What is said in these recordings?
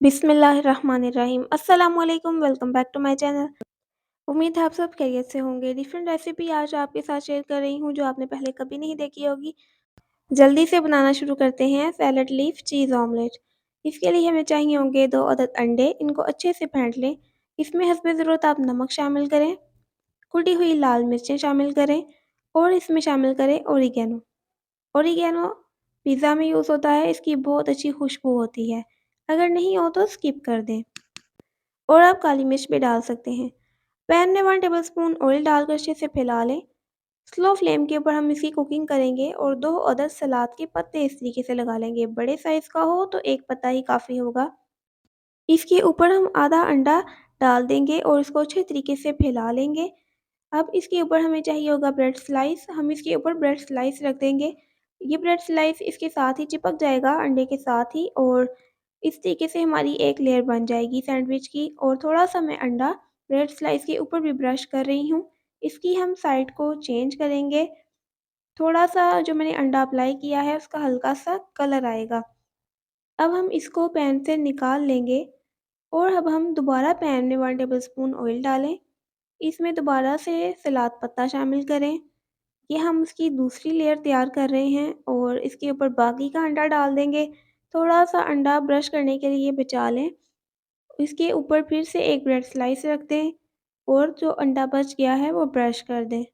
बिस्मिल्लाहिर्रहमानिर्रहीम। अस्सलामुअलैकुम, welcome back to my channel. उम्मीद है आप सब खैरियत से होंगे। डिफरेंट रेसिपी आज आपके साथ शेयर कर रही हूँ जो आपने पहले कभी नहीं देखी होगी। जल्दी से बनाना शुरू करते हैं सैलड लीफ चीज़ ऑमलेट। इसके लिए हमें चाहिए होंगे 2 अदद अंडे, इनको अच्छे से फेंट लें। इसमें हस्बे ज़रूरत आप नमक शामिल करें, कुटी हुई लाल मिर्चें शामिल करें और इसमें शामिल करें ओरिगेनो। ओरिगेनो पिज़्ज़ा में यूज़ होता है, इसकी बहुत अच्छी खुशबू होती है। अगर नहीं हो तो स्किप कर दें। और आप काली मिर्च भी डाल सकते हैं। पैन में 1 टेबलस्पून ऑयल डालकर अच्छे से फैला लें। स्लो फ्लेम के ऊपर हम इसकी कुकिंग करेंगे और 2 अदद सलाद के पत्ते इस तरीके से लगा लेंगे। बड़े साइज़ का हो तो 1 पत्ता ही काफ़ी होगा। इसके ऊपर हम आधा अंडा डाल देंगे और इसको अच्छे तरीके से फैला लेंगे। अब इसके ऊपर हमें चाहिए होगा ब्रेड स्लाइस, हम इसके ऊपर ब्रेड स्लाइस रख देंगे। ये ब्रेड स्लाइस इसके साथ ही चिपक जाएगा अंडे के साथ ही और इस तरीके से हमारी एक लेयर बन जाएगी सैंडविच की। और थोड़ा-सा मैं अंडा ब्रेड स्लाइस के ऊपर भी ब्रश कर रही हूँ। इसकी हम साइड को चेंज करेंगे। थोड़ा-सा जो मैंने अंडा अप्लाई किया है उसका हल्का-सा कलर आएगा। अब हम इसको पैन से निकाल लेंगे और अब हम दोबारा पैन में 1 टेबलस्पून ऑयल डालें। इसमें दोबारा से सलाद पत्ता शामिल करें। ये हम उसकी दूसरी लेयर तैयार कर रहे हैं और इसके ऊपर बाकी का अंडा डाल देंगे। थोड़ा-सा अंडा ब्रश करने के लिए बचा लें। इसके ऊपर फिर से एक ब्रेड स्लाइस रख दें और जो अंडा बच गया है वो ब्रश कर दें।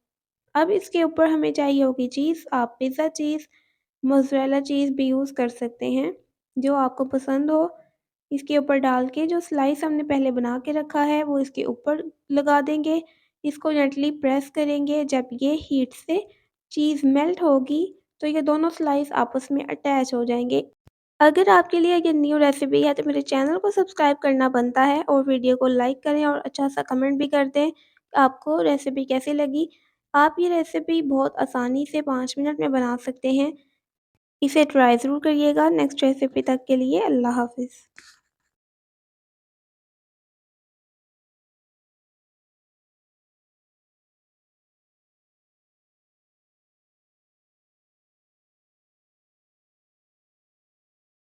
अब इसके ऊपर हमें चाहिए होगी चीज़, आप पिज़्ज़ा चीज़, मोज़रेला चीज़ भी यूज़ कर सकते हैं, जो आपको पसंद हो। इसके ऊपर डाल के जो स्लाइस हमने पहले बना के रखा है वो इसके ऊपर लगा देंगे। इसको जेंटली प्रेस करेंगे। जब ये हीट से चीज़ मेल्ट होगी तो ये दोनों स्लाइस आपस में अटैच हो जाएंगे। अगर आपके लिए ये न्यू रेसिपी है तो मेरे चैनल को सब्सक्राइब करना बनता है और वीडियो को लाइक करें और अच्छा सा कमेंट भी कर दें कि आपको रेसिपी कैसी लगी। आप ये रेसिपी बहुत आसानी से 5 मिनट में बना सकते हैं। इसे ट्राई ज़रूर करिएगा। नेक्स्ट रेसिपी तक के लिए अल्लाह हाफ़िज़।